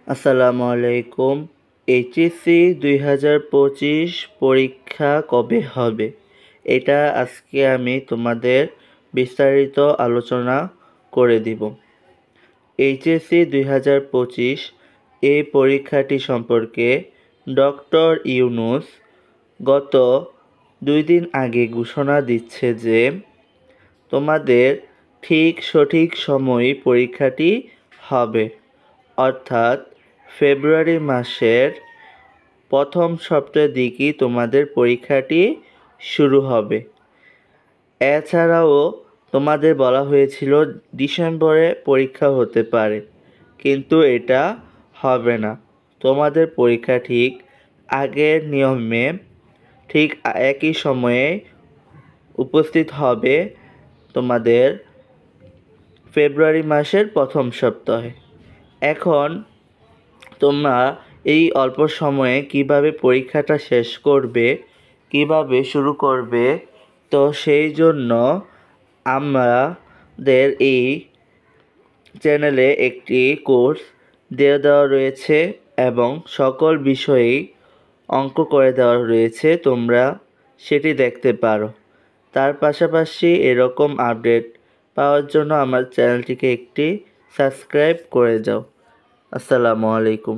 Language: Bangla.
আসসালামু আলাইকুম। এইচএসসি 2025 পরীক্ষা কবে হবে? এটা আজকে আমি তোমাদের বিস্তারিত আলোচনা করে দিব। এইচএসসি 2025 এই পরীক্ষাটি সম্পর্কে ডক্টর ইউনূস গত 2 দিন আগে ঘোষণা দিচ্ছে যে তোমাদের সঠিক সময়ে পরীক্ষাটি হবে, অর্থাৎ ফেব্রুয়ারি মাসের প্রথম সপ্তাহের দিকেই তোমাদের পরীক্ষাটি শুরু হবে। এছাড়াও তোমাদের বলা হয়েছিল ডিসেম্বরে পরীক্ষা হতে পারে, কিন্তু এটা হবে না। তোমাদের পরীক্ষা ঠিক আগের নিয়মে ঠিক একই সময়ে উপস্থিত হবে তোমাদের ফেব্রুয়ারি মাসের প্রথম সপ্তাহে। এখন তোমরা এই অল্প সময়ে কিভাবে পরীক্ষাটা শেষ করবে, কিভাবে শুরু করবে, তো সেই জন্য আমাদের এই চ্যানেলে একটি কোর্স দিয়ে দেওয়া রয়েছে এবং সকল বিষয়েই অঙ্ক করে দেওয়া রয়েছে, তোমরা সেটি দেখতে পারো। তার পাশাপাশি এরকম আপডেট পাওয়ার জন্য আমার চ্যানেলটিকে একটি সাবস্ক্রাইব করে যাও। আসসালামু আলাইকুম।